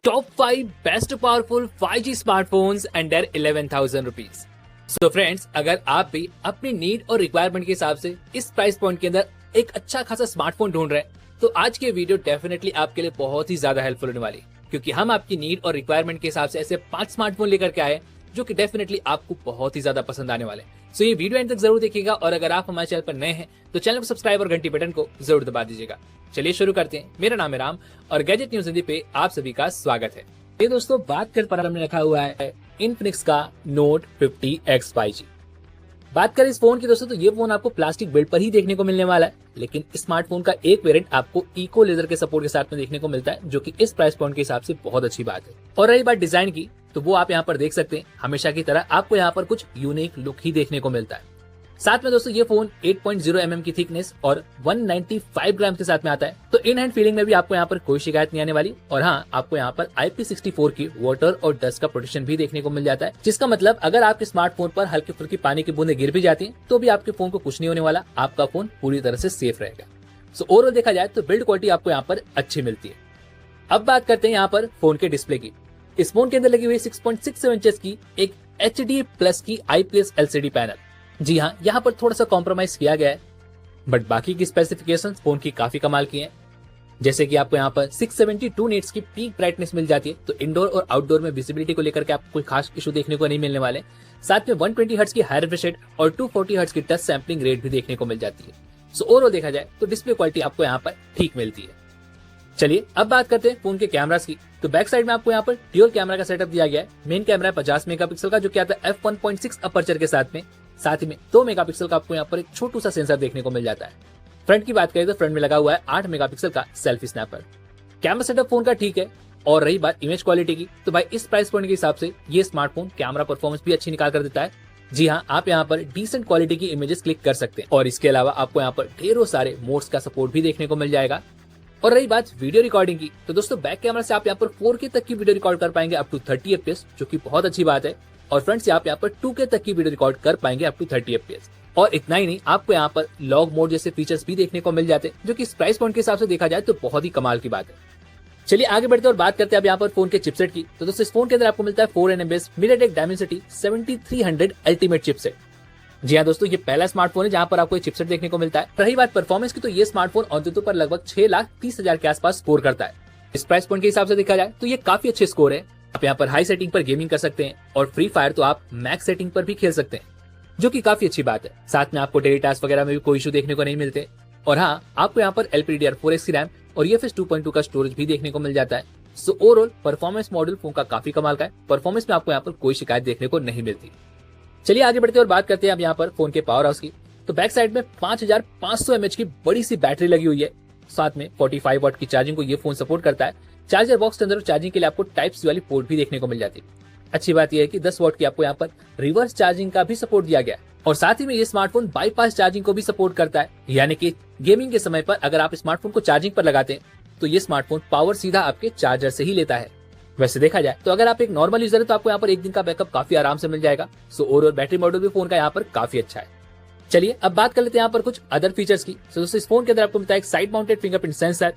Top 5 best powerful 5G smartphones under 11,000 rupees। So friends, अगर आप भी अपनी नीड और रिक्वायरमेंट के हिसाब से इस प्राइस पॉइंट के अंदर एक अच्छा खासा स्मार्टफोन ढूंढ रहे हैं, तो आज के वीडियो डेफिनेटली आपके लिए बहुत ही ज्यादा हेल्पफुल होने वाली, क्योंकि हम आपकी नीड और रिक्वायरमेंट के हिसाब से ऐसे 5 स्मार्टफोन लेकर के आए जो कि डेफिनेटली आपको बहुत ही ज्यादा पसंद आने वाले। सो ये वीडियो एंड तक जरूर देखिएगा, और अगर आप हमारे चैनल पर नए हैं तो चैनल को सब्सक्राइब और घंटी बटन को जरूर दबा दीजिएगा। चलिए शुरू करते हैं। मेरा नाम है राम और गैजेट न्यूज हिंदी पे आप सभी का स्वागत है। ये दोस्तों, बात कर पर हमने रखा हुआ है इन्फिनिक्स का नोट 50X 5G। बात करें इस फोन की दोस्तों, तो ये फोन आपको प्लास्टिक बिल्ड पर ही देखने को मिलने वाला है, लेकिन स्मार्टफोन का एक वेरिएंट आपको इको लेजर के सपोर्ट के साथ में देखने को मिलता है, जो कि इस प्राइस पॉइंट के हिसाब से बहुत अच्छी बात है। और रही बात डिजाइन की, तो वो आप यहाँ पर देख सकते हैं। हमेशा की तरह आपको यहाँ पर कुछ यूनिक लुक ही देखने को मिलता है। साथ में दोस्तों ये फोन 8.0 mm की थिकनेस और 195 ग्राम के साथ में आता है, तो इन हैंड फीलिंग में भी आपको यहाँ पर कोई शिकायत नहीं आने वाली। और हाँ, आपको यहाँ पर IP64 की वाटर और डस्ट का प्रोटेक्शन भी देखने को मिल जाता है, जिसका मतलब अगर आपके स्मार्टफोन पर हल्की फुल्की पानी की बूंदें गिर भी जाती हैं तो भी आपके फोन को कुछ नहीं होने वाला, आपका फोन पूरी तरह से सेफ रहेगा। सो ओवरऑल देखा जाए तो बिल्ड क्वालिटी आपको यहाँ पर अच्छी मिलती है। अब बात करते हैं यहाँ पर फोन के डिस्प्ले की। इस फोन के अंदर लगी हुई 6.67 इंचेस की एक HD+ की IPS LCD पैनल। जी हाँ, यहाँ पर थोड़ा सा कॉम्प्रोमाइज किया गया है, बट बाकी की स्पेसिफिकेशंस फोन की काफी कमाल की हैं। जैसे कि आपको यहाँ पर 672 निट्स की पीक ब्राइटनेस मिल जाती है, तो इंडोर और आउटडोर में विजिबिलिटी को लेकर के आपको कोई खास इशू देखने को नहीं मिलने वाले। साथ में 120 हर्ट्ज की हाई रिफ्रेश रेट और 240 हर्ट्ज की टच सैंपलिंग रेट भी देखने को मिल जाती है। सो ओवरऑल देखा जाए तो डिस्प्ले क्वालिटी आपको यहाँ पर ठीक मिलती है। चलिए अब बात करते हैं फोन के कैमरास की। तो बैक साइड में आपको यहाँ पर ड्यूल कैमरा का सेटअप दिया गया है। मेन कैमरा है 50 मेगापिक्सल का, जो कि आता है f1.6 अपर्चर के साथ में। साथ ही में 2 मेगापिक्सल का आपको यहाँ पर एक छोटू सा सेंसर देखने को मिल जाता है। फ्रंट की बात करें तो फ्रंट में लगा हुआ है 8 मेगापिक्सल का selfie snapper. Camera setup phone का ठीक है। और रही बात इमेज क्वालिटी की, तो भाई इस प्राइस पॉइंट के हिसाब से ये स्मार्टफोन कैमरा परफॉर्मेंस भी अच्छी निकाल कर देता है। जी हाँ, आप यहाँ पर डिसेंट क्वालिटी की इमेजेस क्लिक कर सकते हैं, और इसके अलावा आपको यहाँ पर ढेरों सारे मोड्स का सपोर्ट भी देखने को मिल जाएगा। और रही बात वीडियो रिकॉर्डिंग की, तो दोस्तों बैक कैमरा से आप यहाँ पर 4K तक की वीडियो रिकॉर्ड कर पाएंगे अप टू 30 FPS, जो कि बहुत अच्छी बात है। और फ्रंट से आप यहाँ पर 2K तक की वीडियो रिकॉर्ड कर पाएंगे अप टू 30 FPS। और इतना ही नहीं, आपको यहाँ पर लॉग मोड जैसे फीचर्स भी देखने को मिल जाते हैं, जो कि इस प्राइस पॉइंट के हिसाब से देखा जाए तो बहुत ही कमाल की बात है। चलिए आगे बढ़ते और बात करते हैं अब यहाँ पर फोन के चिपसेट की। तो दोस्तों इस फोन के अंदर आपको मिलता है 4nm base MediaTek Dimensity 7300 ultimate chipset. जी हाँ दोस्तों, ये पहला स्मार्टफोन है जहाँ पर आपको ये चिपसेट देखने को मिलता है। रही बात परफॉर्मेंस की, तो ये स्मार्टफोन अंतुतु पर लगभग 6,30,000 के आसपास स्कोर करता है। इस प्राइस पॉइंट के हिसाब से देखा जाए तो ये काफी अच्छे स्कोर है। आप यहाँ पर हाई सेटिंग पर गेमिंग कर सकते हैं, और फ्री फायर तो आप मैक्स सेटिंग पर भी खेल सकते हैं, जो कि काफी अच्छी बात है। साथ में आपको डेली टास्क वगैरह में भी कोई इशू देखने को नहीं मिलते। और हाँ, आपको यहाँ पर LPDDR4X की रैम और UFS 2.2 का स्टोरेज भी देखने को मिल जाता है। So overall performance model phone का काफी कमाल का है। परफॉर्मेंस में आपको यहाँ पर कोई शिकायत देखने को नहीं मिलती। चलिए आगे बढ़ते और बात करते हैं अब यहाँ पर फोन के पावर हाउस की। तो बैक साइड में 5500 mAh की बड़ी सी बैटरी लगी हुई है। साथ में 45 वाट की चार्जिंग को ये फोन सपोर्ट करता है। चार्जर बॉक्स के अंदर चार्जिंग के लिए आपको टाइप सी वाली पोर्ट भी देखने को मिल जाती है। अच्छी बात यह है कि 10 वाट की आपको यहाँ पर रिवर्स चार्जिंग का भी सपोर्ट दिया गया है। और साथ ही में ये स्मार्टफोन बाईपास चार्जिंग को भी सपोर्ट करता है, यानी कि गेमिंग के समय पर अगर आप स्मार्टफोन को चार्जिंग पर लगाते हैं तो ये स्मार्टफोन पावर सीधा आपके चार्जर से ही लेता है। वैसे देखा जाए तो अगर आप एक नॉर्मल यूजर है तो आपको यहाँ पर एक दिन का बैकअप काफी आराम से मिल जाएगा। सो ओवरऑल बैटरी मॉडल भी फोन का यहाँ पर काफी अच्छा है। चलिए अब बात कर लेते हैं यहाँ पर कुछ अदर फीचर्स की। तो दोस्तों इस फोन के अंदर आपको मिलता है एक साइड माउंटेड फिंगरप्रिंट सेंसर।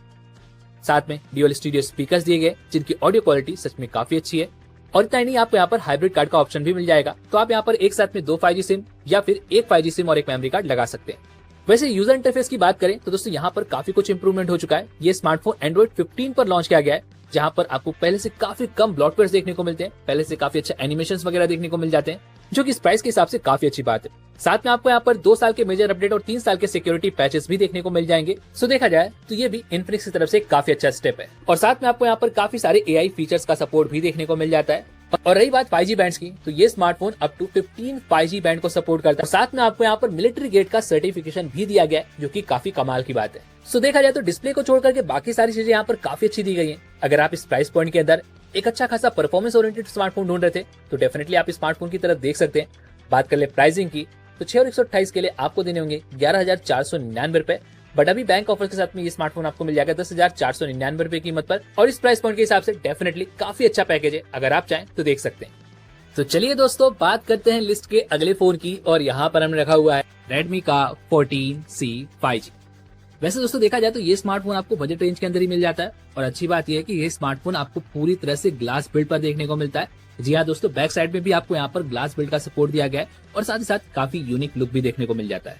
साथ में ड्यूअल स्टीरियो स्पीकर्स दिए गए, जिनकी ऑडियो क्वालिटी सच में काफी अच्छी है। और इतना ही नहीं, आपको यहाँ पर हाइब्रिड कार्ड का ऑप्शन भी मिल जाएगा, तो आप यहाँ पर एक साथ में 2 5G सिम या फिर एक 5G सिम और एक मेमोरी कार्ड लगा सकते हैं। वैसे यूजर इंटरफेस की बात करें तो दोस्तों यहाँ पर काफी कुछ इंप्रूवमेंट हो चुका है। ये स्मार्टफोन एंड्रॉइड 15 पर लॉन्च किया गया है, जहाँ पर आपको पहले से काफी कम ब्लॉटवेयर्स देखने को मिलते हैं, पहले से काफी अच्छे एनिमेशंस वगैरह देखने को मिल जाते हैं, जो कि इस प्राइस के हिसाब से काफी अच्छी बात है। साथ में आपको यहाँ पर 2 साल के मेजर अपडेट और 3 साल के सिक्योरिटी पैचेस भी देखने को मिल जाएंगे। सो देखा जाए तो ये भी इन्फिनिक्स की तरफ से काफी अच्छा स्टेप है। और साथ में आपको यहाँ पर काफी सारे AI फीचर्स का सपोर्ट भी देखने को मिल जाता है। और रही बात 5G बैंड्स की, तो ये smartphone up to 15 5G band को सपोर्ट करता है। साथ में आपको यहाँ पर मिलिट्री ग्रेड का सर्टिफिकेशन भी दिया गया है, जो कि काफी कमाल की बात है। सो देखा जाए तो डिस्प्ले को छोड़ करके बाकी सारी चीजें यहाँ पर काफी अच्छी दी गई हैं। अगर आप इस प्राइस पॉइंट के अंदर एक अच्छा खासा परफॉर्मेंस ओरिएंटेड स्मार्टफोन ढूंढ रहे थे तो डेफिनेटली आप इस स्मार्टफोन की तरफ देख सकते हैं। बात कर ले प्राइसिंग की, तो 6 और 128 के लिए आपको देने होंगे 11,499 रुपए। बट अभी बैंक ऑफर के साथ में ये स्मार्टफोन आपको मिल जाएगा 10,499 रुपए कीमत पर। और इस प्राइस पॉइंट के हिसाब से डेफिनेटली काफी अच्छा पैकेज है, अगर आप चाहें तो देख सकते हैं। तो चलिए दोस्तों, बात करते हैं लिस्ट के अगले फोन की, और यहाँ पर हमने रखा हुआ है Redmi का 14C 5G। वैसे दोस्तों देखा जाए तो ये स्मार्टफोन आपको बजट रेंज के अंदर ही मिल जाता है और अच्छी बात यह है कि ये स्मार्टफोन आपको पूरी तरह से ग्लास बिल्ड पर देखने को मिलता है। जी हाँ दोस्तों, बैक साइड में भी आपको यहाँ पर ग्लास बिल्ड का सपोर्ट दिया गया है और साथ ही साथ काफी यूनिक लुक भी देखने को मिल जाता है।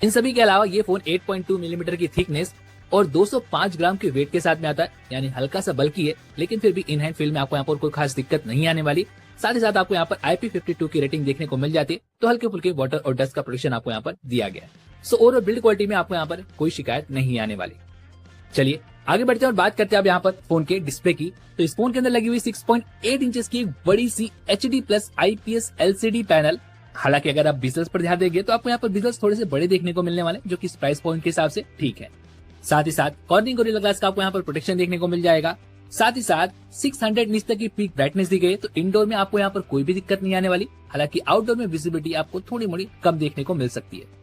इन सभी के अलावा ये फोन 8.2 मिलीमीटर की थिकनेस और 205 ग्राम के वेट के साथ में आता है, यानी हल्का सा बल्कि है, लेकिन फिर भी इन हैंड फील में आपको यहाँ पर कोई खास दिक्कत नहीं आने वाली। साथ ही साथ आपको यहाँ पर IP52 की रेटिंग देखने को मिल जाती है, तो हल्के फुल्के वाटर और डस्ट का प्रोटेक्शन आपको यहाँ पर दिया गया है। सो ओवरऑल बिल्ड क्वालिटी में आपको यहाँ पर कोई शिकायत नहीं आने वाली। चलिए आगे बढ़ते हैं और बात करते हैं अब यहाँ पर फोन के डिस्प्ले की। तो इस फोन के अंदर लगी हुई 6.8 इंचेस की एक बड़ी सी HD+ IPS LCD पैनल। हालांकि अगर आप बिजल्स पर ध्यान देंगे तो आपको यहाँ पर बिजल्स थोड़े से बड़े देखने को मिलने वाले, जो कि इस प्राइस पॉइंट के हिसाब से ठीक है। साथ ही साथ कॉर्निंग गोरिल्ला ग्लास का आपको यहाँ पर प्रोटेक्शन देखने को मिल जाएगा। साथ ही साथ 600 निट्स तक की पीक ब्राइटनेस दी गई है, तो इंडोर में आपको यहाँ पर कोई भी दिक्कत नहीं आने वाली। हालांकि आउटडोर में विजिबिलिटी आपको थोड़ी मोड़ी कम देखने को मिल सकती है।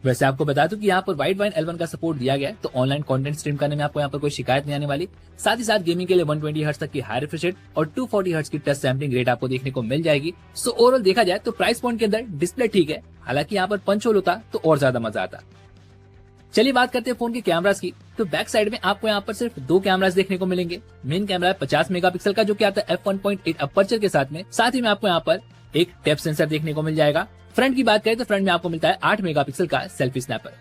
वैसे आपको बता दूं कि यहाँ पर वाइड वाइन L1 का सपोर्ट दिया गया है, तो ऑनलाइन कंटेंट स्ट्रीम करने में आपको यहाँ पर कोई शिकायत नहीं आने वाली। साथ ही साथ गेमिंग के लिए 120 हर्ट्ज तक की हाई रिफ्रेश रेट और 240 हर्ट्ज की टच सैंपलिंग रेट आपको देखने को मिल जाएगी। सो ओवरऑल देखा जाए तो प्राइस पॉइंट के अंदर डिस्प्ले ठीक है, हालांकि यहाँ पर पंच होल होता तो और ज्यादा मजा आता। चलिए बात करते हैं फोन के कैमरास की। तो बैक साइड में आपको यहाँ पर सिर्फ 2 कैमरास देखने को मिलेंगे। मेन कैमरा है 50 मेगापिक्सल का, जो कि आता है f1.8 अपर्चर के साथ में। साथ ही में आपको यहाँ पर एक डेप्थ सेंसर देखने को मिल जाएगा। फ्रंट की बात करें तो फ्रंट में आपको मिलता है 8 मेगापिक्सल का selfie snapper.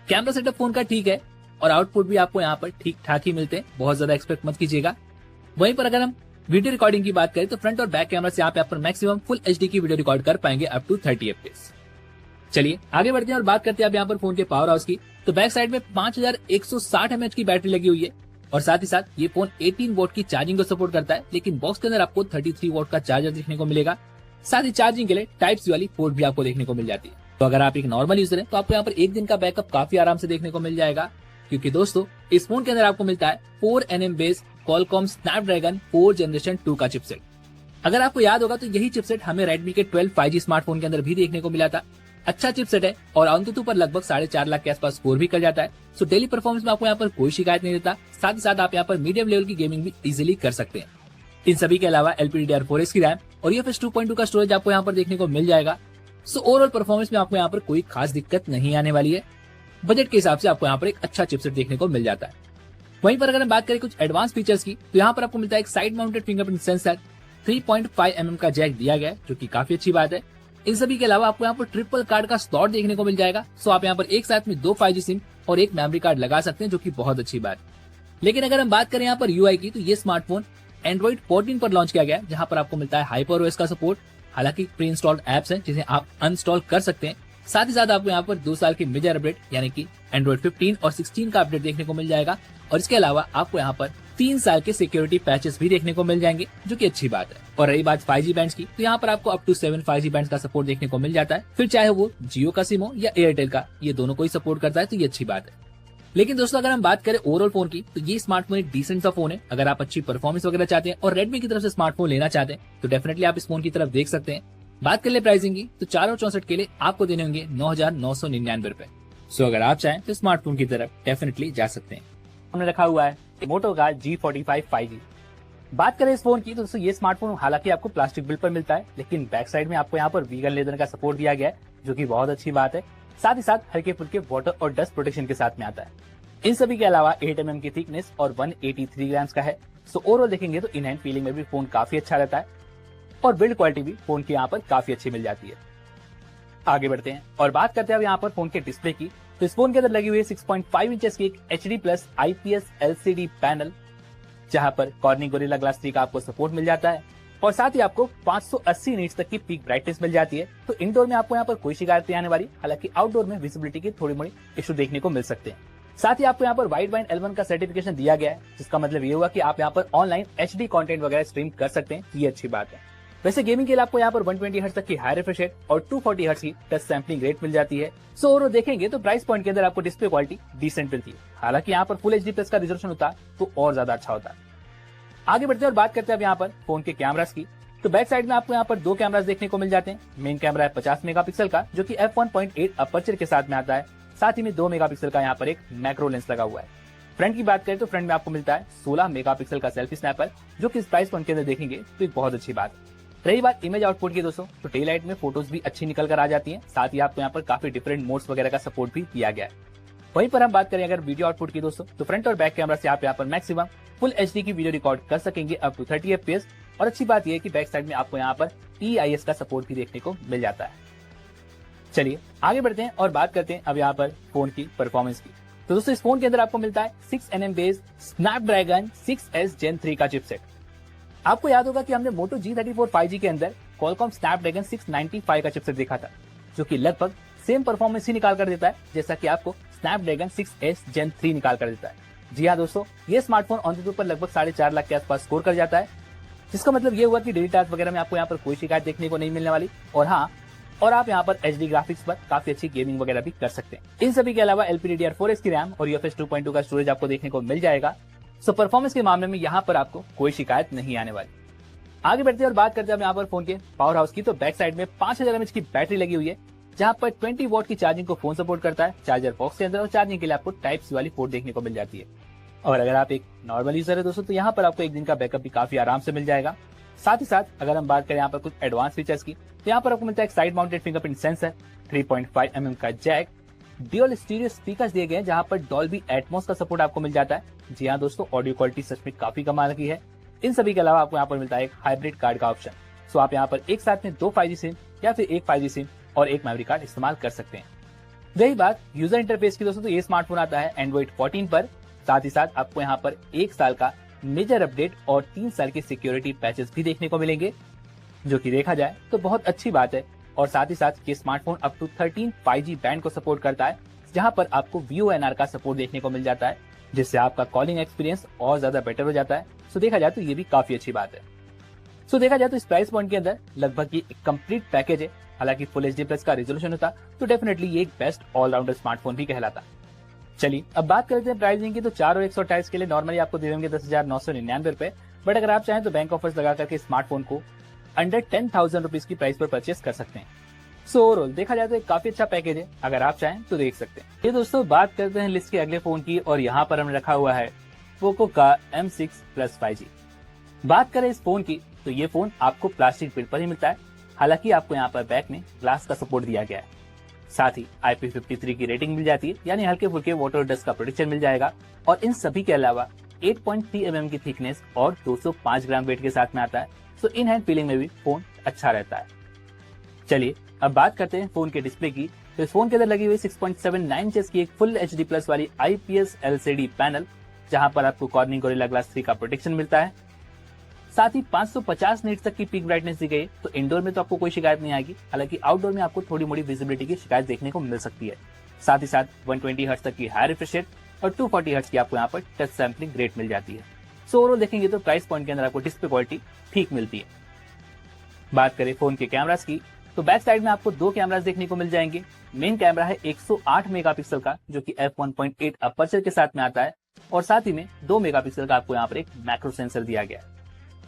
Camera setup phone का ठीक है और आउटपुट भी आपको यहाँ पर ठीक ठाक ही मिलते हैं, बहुत ज्यादा एक्सपेक्ट मत कीजिएगा। वहीं पर अगर हम वीडियो रिकॉर्डिंग की बात करें तो फ्रंट और बैक कैमरा से आप यहाँ पर मैक्सिमम फुल HD की वीडियो रिकॉर्ड कर पाएंगे अप टू 30 FPS। चलिए आगे बढ़ते हैं और बात करते हैं अब यहाँ पर फोन के पावर हाउस की। तो बैक साइड में 5160 mAh की बैटरी लगी हुई है और साथ ही साथ ये फोन 18 वोट की चार्जिंग को सपोर्ट करता है, लेकिन बॉक्स के अंदर आपको 33 वोट का चार्जर देखने को मिलेगा। साथ ही चार्जिंग के लिए Type-C वाली पोर्ट भी आपको देखने को मिल जाती है। तो अगर आप एक नॉर्मल यूजर हैं तो आपको यहाँ पर एक दिन का बैकअप काफी आराम से देखने को मिल जाएगा, क्योंकि दोस्तों इस फोन के अंदर आपको मिलता है 4nm based Qualcomm Snapdragon 4 Generation 2 का चिपसेट। अगर आपको याद होगा तो यही चिपसेट हमें Redmi के 12 5G स्मार्टफोन के अंदर भी देखने को मिला था। अच्छा चिपसेट है और AnTuTu पर लगभग 4.5 लाख के आसपास स्कोर भी कर जाता है। सो डेली परफॉर्मेंस में आपको यहाँ पर कोई शिकायत नहीं देता। साथ ही साथ आप यहाँ पर मीडियम लेवल की गेमिंग भी इजीली कर सकते हैं। इन सभी के अलावा LPDDR4X की रैम और UFS 2.2 का स्टोरेज आपको यहाँ पर देखने को मिल जाएगा। सो ओवरऑल परफॉर्मेंस में आपको यहाँ पर कोई खास दिक्कत नहीं आने वाली है। बजट के हिसाब से आपको यहाँ पर एक अच्छा चिपसेट देखने को मिल जाता है। वहीं पर अगर हम बात करें कुछ एडवांस फीचर्स की, तो यहाँ पर आपको मिलता है एक side mounted fingerprint sensor, 3.5 mm का जैक दिया गया है, जो कि काफी अच्छी बात है। इन सभी के अलावा आपको यहाँ पर ट्रिपल कार्ड का स्लॉट देखने को मिल जाएगा। सो आप यहाँ पर एक साथ में 2 5G सिम और एक मेमोरी कार्ड लगा सकते हैं, जो कि बहुत अच्छी बात है। लेकिन अगर हम बात करें यहाँ पर UI की, तो ये स्मार्टफोन Android 14 पर लॉन्च किया गया है, जहाँ पर आपको मिलता है HyperOS का सपोर्ट। हालांकि प्री इंस्टॉल्ड एप्स हैं जिन्हें आप अनस्टॉल कर सकते हैं। साथ ही साथ आपको यहाँ पर 2 साल की मेजर अपडेट यानी कि Android 15 और 16 का अपडेट देखने को मिल जाएगा। और इसके अलावा आपको यहाँ पर 3 साल के सिक्योरिटी पैचेस भी देखने को मिल जाएंगे, जो कि अच्छी बात है। और रही बात 5G बैंड्स की, तो यहाँ पर आपको अप टू 7 5G बैंड्स का सपोर्ट देखने को मिल जाता है। फिर चाहे वो जियो का सिम हो या एयरटेल का, ये दोनों को ही सपोर्ट करता है, तो ये अच्छी बात है। लेकिन दोस्तों अगर हम बात करें ओवरऑल फोन की, तो ये स्मार्टफोन एक डिसेंट सा फोन है। अगर आप अच्छी परफॉर्मेंस वगैरह चाहते हैं और रेडमी की तरफ से स्मार्टफोन लेना चाहते हैं, तो डेफिनेटली आप इस फोन की तरफ देख सकते हैं। बात कर ले प्राइसिंग की, तो 4 और 64 के लिए आपको देने होंगे 9,999 रुपए। सो अगर आप चाहें तो स्मार्टफोन की तरफ डेफिनेटली जा सकते हैं। हमने रखा हुआ है मोटो का G45 5G। बात करें इस फोन की, तो दोस्तों ये स्मार्टफोन हालांकि आपको प्लास्टिक बिल्ड पर मिलता है, लेकिन बैक साइड में आपको यहाँ पर वीगन लेदर का सपोर्ट दिया गया है, जो कि बहुत अच्छी बात है। साथ ही साथ हल्के फुल्के वाटर और डस्ट प्रोटेक्शन के साथ में आता है। इन सभी के अलावा 8 mm की थिकनेस और 183 ग्राम्स का है। सो ओवरऑल देखेंगे तो इन हैंड फीलिंग में भी फोन काफी अच्छा रहता है और बिल्ड क्वालिटी भी फोन की यहाँ पर काफी अच्छी मिल जाती है। आगे बढ़ते हैं और बात करते हैं अब यहाँ पर फोन के डिस्प्ले की। तो इस फोन के अंदर लगी हुई है 6.5 इंचेस की एक HD+ IPS LCD पैनल, जहां पर कॉर्निंग गोरिल्ला ग्लास 3 का आपको सपोर्ट मिल जाता है और साथ ही आपको 580 नीट्स तक की पीक ब्राइटनेस मिल जाती है। तो इंडोर में आपको यहाँ पर कोई शिकायत नहीं आने वाली। हालांकि आउटडोर में विजिबिलिटी की थोड़ी मोड़ी इशू देखने को मिल सकते हैं। साथ ही आपको यहाँ पर वाइड वाइन L1 का सर्टिफिकेशन दिया गया है, जिसका मतलब ये हुआ कि आप यहाँ पर ऑनलाइन HD कंटेंट वगैरह स्ट्रीम कर सकते हैं। ये अच्छी बात है। वैसे गेमिंग के लिए आपको यहाँ पर 120 हर्ट्ज तक की हाई रिफ्रेश रेट और 240 हर्ट्ज की टच सैंपलिंग रेट मिल जाती है। सो ओवरऑल देखेंगे तो प्राइस पॉइंट के अंदर आपको डिस्प्ले क्वालिटी डिसेंट मिलती है। हालांकि यहाँ पर फुल HD+ का रिजोल्यूशन होता तो और ज्यादा अच्छा होता। आगे बढ़ते हैं और बात करते हैं अब यहाँ पर फोन के कैमरास की। तो बैक साइड में आपको यहाँ पर 2 कैमरास देखने को मिल जाते हैं। मेन कैमरा है 50 मेगापिक्सल का, जो कि f1.8 अपर्चर के साथ में आता है। साथ ही में 2 मेगापिक्सल का यहाँ पर एक मैक्रो लेंस लगा हुआ है। फ्रंट की बात करें तो फ्रंट में आपको मिलता है 16 मेगापिक्सल का सेल्फी स्नैपर, जो कि इस प्राइस पॉइंट के अंदर देखेंगे तो एक बहुत अच्छी बात है। रही बात इमेज आउटपुट की दोस्तों, तो डे लाइट में फोटोज भी अच्छी निकल कर आ जाती हैं। साथ ही आपको यहाँ पर काफी डिफरेंट मोड्स वगैरह का सपोर्ट भी दिया गया है। वहीं पर हम बात करें अगर वीडियो आउटपुट की दोस्तों, तो फ्रंट और बैक कैमरा से आप यहाँ पर मैक्सिमम फुल एचडी की वीडियो रिकॉर्ड कर सकेंगे अप टू 30 FPS। और अच्छी बात यह है कि बैक साइड में आपको यहाँ पर EIS का सपोर्ट भी देखने को मिल जाता है। चलिए आगे बढ़ते हैं और बात करते हैं अब यहाँ पर फोन की परफॉर्मेंस की। तो दोस्तों इस फोन के अंदर आपको मिलता है 6nm base Snapdragon 6S Gen 3 का चिपसेट। आपको याद होगा कि हमने Moto G34 5G के अंदर Qualcomm Snapdragon 695 का चिपसेट देखा था, जो कि लगभग सेम परफॉर्मेंस ही निकाल कर देता है जैसा कि आपको Snapdragon 6S Gen 3 निकाल कर देता है। जी हाँ दोस्तों, ये स्मार्टफोन ऑन द पर लगभग 4.5 लाख के आसपास स्कोर कर जाता है, जिसका मतलब ये हुआ कि डेली टास्क वगैरह में आपको यहाँ पर कोई शिकायत देखने को नहीं मिलने वाली। और हाँ, और आप यहाँ पर HD ग्राफिक्स पर काफी अच्छी गेमिंग वगैरह भी कर सकते हैं। इन सभी के अलावा LPDDR4X की रैम और UFS 2.2 का स्टोरेज आपको देखने को मिल जाएगा। सो परफॉर्मेंस के मामले में यहाँ पर आपको कोई शिकायत नहीं आने वाली। आगे बढ़ते हैं और बात करते हैं यहाँ पर फोन के पावर हाउस की। तो बैक साइड में 5000 mAh की बैटरी लगी हुई है, जहाँ पर 20 वॉट की चार्जिंग को फोन सपोर्ट करता है चार्जर बॉक्स के अंदर, और चार्जिंग के लिए आपको टाइप सी वाली पोर्ट देखने को मिल जाती है। और अगर आप एक नॉर्मल यूजर है दोस्तों, तो यहाँ पर आपको एक दिन का बैकअप भी काफी आराम से मिल जाएगा। साथ ही साथ अगर हम बात करें यहाँ पर कुछ एडवांस फीचर्स की, तो यहाँ पर आपको मिलता है एक side mounted fingerprint sensor, 3.5 mm का जैक, ड्यूअल स्टीरियो स्पीकर्स दिए गए हैं, जहाँ पर डॉल्बी एटमॉस का सपोर्ट आपको मिल जाता है। जी हाँ दोस्तों, ऑडियो क्वालिटी सच में काफी कमाल की है। इन सभी के अलावा आपको यहाँ पर मिलता है एक हाइब्रिड कार्ड का ऑप्शन। सो आप यहाँ पर एक साथ में 2 5G सिम या फिर एक 5G सिम और एक मेमोरी कार्ड इस्तेमाल कर सकते हैं। रही बात यूजर इंटरफेस की दोस्तों, तो ये स्मार्टफोन आता है Android 14 पर। साथ ही साथ आपको यहाँ पर 1 साल का मेजर अपडेट और 3 साल के सिक्योरिटी पैचेस भी देखने को मिलेंगे, जो कि देखा जाए तो बहुत अच्छी बात है। और साथ ही साथ ये smartphone up to 13 5G band को सपोर्ट करता है, जहां पर आपको VoNR का सपोर्ट देखने को मिल जाता है, जिससे आपका कॉलिंग एक्सपीरियंस और ज्यादा बेटर हो जाता है। सो देखा जाए तो ये भी काफी अच्छी बात है। सो देखा जाए तो इस प्राइस पॉइंट के अंदर लगभग ये एक कंप्लीट पैकेज है। हालांकि फुल HD+ का रेजोल्यूशन होता तो डेफिनेटली ये एक बेस्ट ऑलराउंडर स्मार्टफोन भी कहलाता। चलिए अब बात करते हैं प्राइसिंग की। तो 4 और 128 के लिए नॉर्मली आपको दे देंगे 10,999 रुपए, बट अगर आप चाहें तो बैंक ऑफर्स लगा करके स्मार्टफोन को अंडर 10,000 रुपीज की प्राइस पर परचेस कर सकते हैं। सो ओवरऑल देखा जाए तो एक काफी अच्छा पैकेज है, अगर आप चाहें तो देख सकते हैं। ये दोस्तों बात करते हैं लिस्ट के अगले फोन की, और यहाँ पर हमने रखा हुआ है पोको का M6 Plus 5G। बात करें इस फोन की, तो ये फोन आपको प्लास्टिक बिल्ड पर ही मिलता है। हालांकि आपको यहाँ पर बैक में ग्लास का सपोर्ट दिया गया है। साथ ही IP53 की रेटिंग मिल जाती है, यानी हल्के फुल्के वाटर डस्ट का प्रोटेक्शन मिल जाएगा। और इन सभी के अलावा 8.3 mm की थिकनेस और 205 ग्राम वेट के साथ में आता है। सो इन हैंड फीलिंग में भी फोन अच्छा रहता है। चलिए अब बात करते हैं फोन के डिस्प्ले की। तो इस फोन के अंदर लगी हुई 6.79 इंचेस की एक फुल HD+ वाली IPS LCD पैनल, जहां पर आपको कॉर्निंग गोरिल्ला ग्लास 3 का प्रोटेक्शन मिलता है। साथ ही 550 नीट्स तक की पीक ब्राइटनेस दी गई है। तो इंडोर में तो आपको कोई शिकायत नहीं आएगी, हालांकि आउटडोर में आपको थोड़ी मोड़ी विजिबिलिटी की शिकायत देखने को मिल सकती है। साथ ही साथ 120 हर्ट्ज तक की हाई रिफ्रेश रेट और 240 हर्ट्ज की आपको यहाँ पर टच सैम्पलिंग रेट मिल जाती है। सो ओवरऑल देखेंगे तो प्राइस पॉइंट के अंदर आपको डिस्प्ले क्वालिटी ठीक मिलती है। बात करें फोन के कैमरास की, तो बैक साइड में आपको 2 कैमरास देखने को मिल जाएंगे। मेन कैमरा है 108 मेगापिक्सल का, जो कि f1.8 अपर्चर के साथ में आता है, और साथ ही में 2 मेगापिक्सल का आपको यहाँ पर एक मैक्रो सेंसर दिया गया है।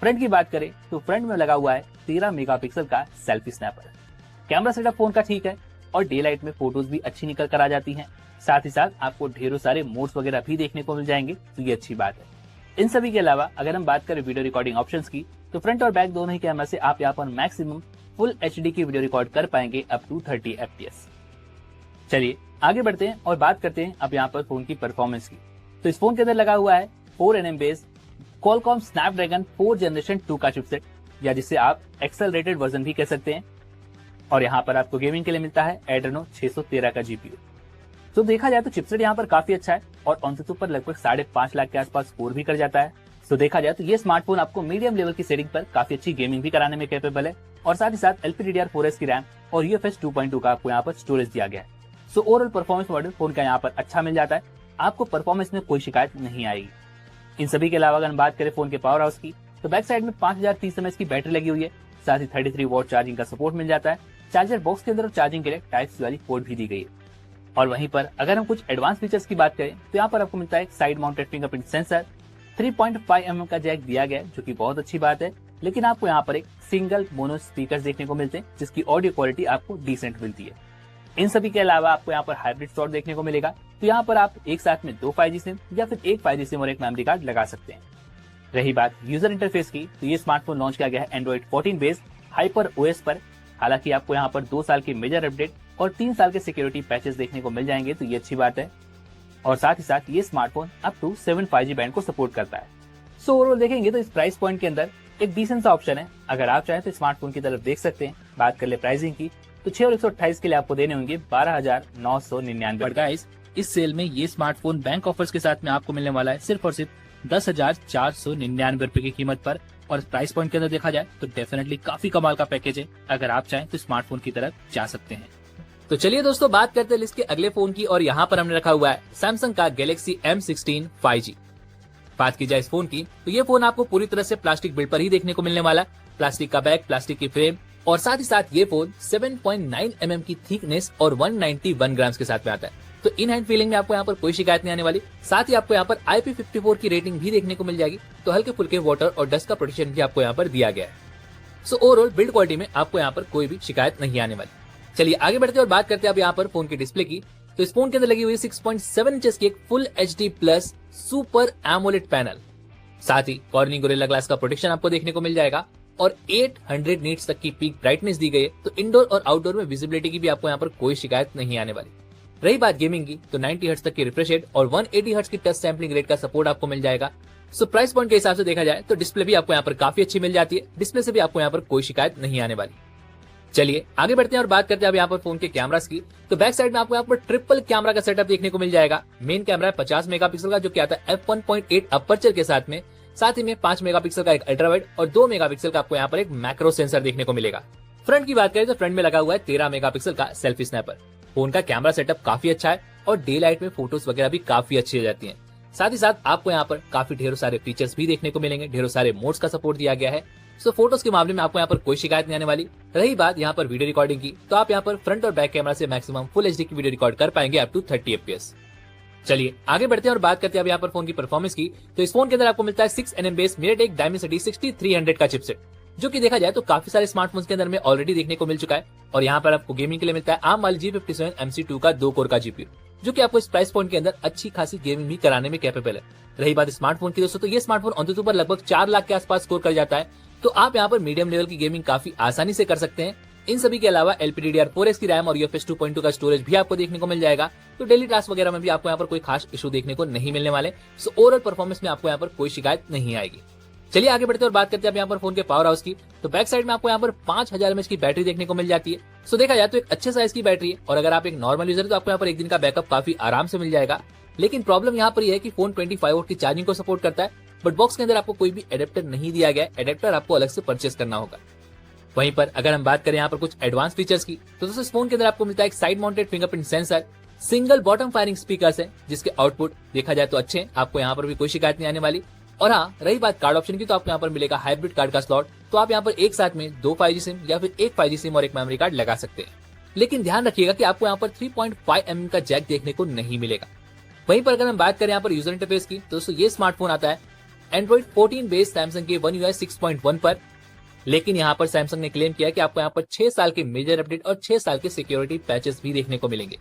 फ्रंट की बात करें तो फ्रंट में लगा हुआ है 13 मेगापिक्सल का selfie snapper. Camera setup phone का ठीक है, और डे लाइट में फोटोज भी अच्छी निकल कर आ जाती हैं। साथ ही साथ आपको ढेरों सारे मोड्स वगैरह भी देखने को मिल जाएंगे, तो ये अच्छी बात है। इन सभी के अलावा अगर हम बात करें वीडियो रिकॉर्डिंग ऑप्शंस की, तो फ्रंट और बैक दोनों ही कैमरा से आप यहाँ पर मैक्सिमम फुल HD की वीडियो रिकॉर्ड कर पाएंगे अप टू 30 FPS। चलिए आगे बढ़ते हैं और बात करते हैं अब यहाँ पर फोन की परफॉर्मेंस की। तो इस फोन के अंदर लगा हुआ है 4nm base Qualcomm Snapdragon 4 Generation 2 का चिपसेट, या जिसे आप एक्सेलरेटेड वर्जन भी कह सकते हैं। और यहाँ पर आपको गेमिंग के लिए मिलता है Adreno 613 का GPU। तो देखा जाए तो चिपसेट यहाँ पर काफी अच्छा है, और ऑनसेट पर लगभग 5.5 लाख के आसपास स्कोर भी कर जाता है। तो देखा जाए तो ये स्मार्टफोन आपको मीडियम लेवल की सेटिंग पर काफी अच्छी गेमिंग भी कराने में कैपेबल है। और साथ ही साथ LPDDR4X की रैम और UFS 2.2 का आपको यहाँ पर स्टोरेज दिया गया है। So overall performance model phone का यहाँ पर अच्छा मिल जाता है, आपको परफॉर्मेंस में कोई शिकायत नहीं आएगी। इन सभी के अलावा अगर हम बात करें फोन के पावर हाउस की, तो बैक साइड में 5030 mAh की बैटरी लगी हुई है। साथ ही 33 वॉट चार्जिंग का सपोर्ट मिल जाता है। चार्जर बॉक्स के अंदर चार्जिंग के लिए टाइप सी वाली पोर्ट भी दी गई है। और वहीं पर अगर हम कुछ एडवांस फीचर्स की बात करें, तो यहाँ पर आपको मिलता है side mounted fingerprint sensor, 3.5 mm का जैक दिया गया है, जो कि बहुत अच्छी बात है। लेकिन आपको यहाँ पर एक सिंगल मोनो स्पीकर देखने को मिलते हैं, जिसकी ऑडियो क्वालिटी आपको डिसेंट मिलती है। इन सभी के अलावा आपको यहाँ पर हाइब्रिड स्लॉट देखने को मिलेगा। तो यहाँ पर आप एक साथ में 2 5G सिम या फिर एक 5G सिम और एक मेमोरी कार्ड लगा सकते हैं। रही बात यूजर इंटरफेस की, तो ये स्मार्टफोन लॉन्च किया गया है Android 14 बेस HyperOS पर। हालांकि आपको यहाँ पर 2 साल के मेजर अपडेट और 3 साल के सिक्योरिटी पैचेस देखने को मिल जाएंगे, तो ये अच्छी बात है। और साथ ही साथ ये smartphone up to 7 5G band को सपोर्ट करता है। सो ओवरऑल देखेंगे तो इस प्राइस पॉइंट के अंदर एक डिसेंट सा ऑप्शन है। अगर आप चाहें तो स्मार्टफोन की तरफ देख सकते हैं। बात कर ले प्राइसिंग की तो 6 और 128 के लिए आपको देने होंगे 12,999। बट गाइस, इस सेल में ये स्मार्टफोन बैंक ऑफर्स के साथ में आपको मिलने वाला है सिर्फ और सिर्फ 10,499 रुपए की कीमत पर। और प्राइस पॉइंट के अंदर देखा जाए तो डेफिनेटली काफी कमाल का पैकेज है। अगर आप चाहें तो स्मार्टफोन की तरफ जा सकते हैं। तो चलिए दोस्तों, बात करते हैं लिस्ट के अगले फोन की। और यहाँ पर हमने रखा हुआ है सैमसंग का गैलेक्सी M16 5G। बात की जाए इस फोन की तो ये फोन आपको पूरी तरह से प्लास्टिक बिल्ड पर ही देखने को मिलने वाला है। प्लास्टिक का बैक, प्लास्टिक की फ्रेम और साथ ही साथ ये फोन 7.9 mm की थिकनेस और 191 ग्राम के साथ में आता है। तो इन हैंड फीलिंग में आपको यहाँ पर कोई शिकायत नहीं आने वाली। साथ ही आपको यहाँ पर IP54 की रेटिंग भी देखने को मिल जाएगी। तो हल्के फुल्के वाटर और डस्ट का प्रोटेक्शन भी आपको यहाँ पर दिया गया है। सो ओवरऑल बिल्ड क्वालिटी में आपको यहाँ पर कोई भी शिकायत नहीं आने वाली। चलिए आगे बढ़ते हैं और बात करते हैं अब यहाँ पर फोन की डिस्प्ले की। तो इस फोन के अंदर लगी हुई 6.7 इंचेस की एक full HD plus super AMOLED panel. साथ ही कॉर्निंग गोरिल्ला ग्लास का प्रोटेक्शन आपको देखने को मिल जाएगा और 800 नीट्स तक की पीक ब्राइटनेस दी गई है। तो इंडोर और आउटडोर में विजिबिलिटी की भी आपको यहाँ पर कोई शिकायत नहीं आने वाली। रही बात गेमिंग की तो 90 हर्ट्ज तक की रिफ्रेश रेट और 180 हर्ट्ज की टच सैंपलिंग रेट का सपोर्ट आपको मिल जाएगा। सो प्राइस पॉइंट के हिसाब से देखा जाए तो डिस्प्ले भी आपको यहाँ पर काफी अच्छी मिल जाती है। डिस्प्ले से भी आपको यहाँ पर कोई शिकायत नहीं आने वाली। चलिए आगे बढ़ते हैं और बात करते हैं अब यहाँ पर फोन के कैमरास की। तो बैक साइड में आपको यहाँ पर ट्रिपल कैमरा का सेटअप देखने को मिल जाएगा। मेन कैमरा है 50 मेगापिक्सल का, जो कि आता है f1.8 अपर्चर के साथ में। साथ ही में 5 मेगापिक्सल का एक अल्ट्रा वाइड और 2 मेगापिक्सल का आपको यहाँ पर एक मैक्रो सेंसर देखने को मिलेगा। फ्रंट की बात करें तो फ्रंट में लगा हुआ है 13 मेगापिक्सल का सेल्फी स्नैपर। फोन का कैमरा सेटअप काफी अच्छा है और डे लाइट में फोटोज वगैरह भी काफी अच्छी आ जाती हैं। साथ ही साथ आपको यहाँ पर काफी ढेरों सारे फीचर्स भी देखने को मिलेंगे। ढेरों सारे मोड्स का सपोर्ट दिया गया है। सो फोटोज के मामले में आपको यहाँ पर कोई शिकायत नहीं आने वाली। रही बात यहाँ पर वीडियो रिकॉर्डिंग की तो आप यहाँ पर फ्रंट और बैक कैमरा से मैक्सिमम फुल HD की वीडियो रिकॉर्ड कर पाएंगे अप टू 30 FPS। चलिए आगे बढ़ते हैं और बात करते हैं अब यहाँ पर फोन की परफॉर्मेंस की। तो इस फोन के अंदर आपको मिलता है 6 nm बेस MediaTek Dimensity 6300 का चिपसेट, जो कि देखा जाए तो काफी सारे स्मार्टफोन्स के अंदर में ऑलरेडी देखने को मिल चुका है। और यहाँ पर आपको गेमिंग के लिए मिलता है ARM वाली G57 MC2 का 2 कोर का GPU, जो कि आपको इस प्राइस पॉइंट के अंदर अच्छी खासी गेमिंग भी कराने में कैपेबल है। रही बात स्मार्टफोन की दोस्तों, तो ये स्मार्टफोन ऑन पर लगभग 4 लाख के आसपास स्कोर कर जाता है। तो आप यहाँ पर मीडियम लेवल की गेमिंग काफी आसानी से कर सकते हैं। इन सभी के अलावा LPDDR4X की रैम और UFS 2.2 का स्टोरेज भी आपको देखने को मिल जाएगा। तो डेली टास्क वगैरह में भी आपको यहाँ पर कोई खास इशू देखने को नहीं मिलने वाले। सो ओवरऑल परफॉर्मेंस में आपको यहाँ पर कोई शिकायत नहीं आएगी। चलिए आगे बढ़ते हैं और बात करते हैं यहाँ पर फोन के पावर हाउस की। तो बैक साइड में आपको यहाँ पर 5000 mAh की बैटरी देखने को मिल जाती है। सो देखा जाए तो एक अच्छे साइज की बैटरी है और अगर आप एक नॉर्मल यूजर है तो आपको यहाँ पर एक दिन का बैकअप काफी आराम से मिल जाएगा। लेकिन प्रॉब्लम यहाँ पर यह है कि फोन 25 वोल्ट की चार्जिंग को सपोर्ट करता है, बट बॉक्स के अंदर आपको कोई भी एडेप्टर नहीं दिया गया है। एडेप्टर आपको अलग से परचेस करना होगा। वहीं पर अगर हम बात करें यहाँ पर कुछ एडवांस फीचर्स की तो दोस्तों इस फोन के अंदर आपको मिलता है एक side mounted fingerprint sensor, single bottom firing speakers है जिसके आउटपुट देखा जाए तो अच्छे हैं। आपको यहाँ पर भी कोई शिकायत नहीं आने वाली। और हाँ, रही बात कार्ड ऑप्शन की तो आपको यहाँ पर मिलेगा हाइब्रिड कार्ड का स्लॉट। तो आप यहाँ पर एक साथ में 2 5G सिम या फिर एक 5G सिम और एक मेमोरी कार्ड लगा सकते हैं। लेकिन ध्यान रखिएगा कि आपको यहाँ पर 3.5 mm का जैक देखने को नहीं मिलेगा। वहीं पर अगर हम बात करें यहाँ पर यूजर इंटरफेस की तो दोस्तों ये स्मार्टफोन आता है Android 14 बेस्ड सैमसंग के One UI 6.1 पर। लेकिन यहाँ पर सैमसंग ने क्लेम किया कि आपको यहाँ पर 6 साल के मेजर अपडेट और 6 साल के सिक्योरिटी पैचेस भी देखने को मिलेंगे,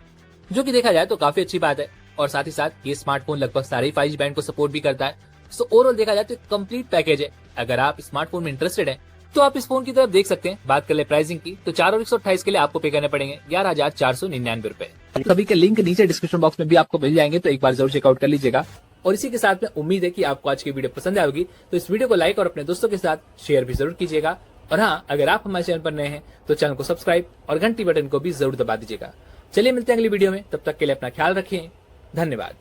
जो कि देखा जाए तो काफी अच्छी बात है। और साथ ही साथ ये स्मार्टफोन लगभग सारे 5G बैंड को सपोर्ट भी करता है। सो ओवरऑल देखा जाए तो कंप्लीट पैकेज है। अगर आप स्मार्टफोन में इंटरेस्टेड हैं तो आप इस फोन की तरफ देख सकते हैं। बात कर ले प्राइसिंग की तो 4 और 128 के लिए आपको पे करने पड़ेंगे 11,499 रुपए। सभी के लिंक नीचे डिस्क्रिप्शन बॉक्स में भी आपको मिल जाएंगे, तो एक बार जरूर चेकआउट कर लीजिएगा। और इसी के साथ में उम्मीद है कि आपको आज की वीडियो पसंद आएगी। तो इस वीडियो को लाइक और अपने दोस्तों के साथ शेयर भी जरूर कीजिएगा। और हाँ, अगर आप हमारे चैनल पर नए हैं तो चैनल को सब्सक्राइब और घंटी बटन को भी जरूर दबा दीजिएगा। चलिए मिलते हैं अगली वीडियो में, तब तक के लिए अपना ख्याल रखें। धन्यवाद।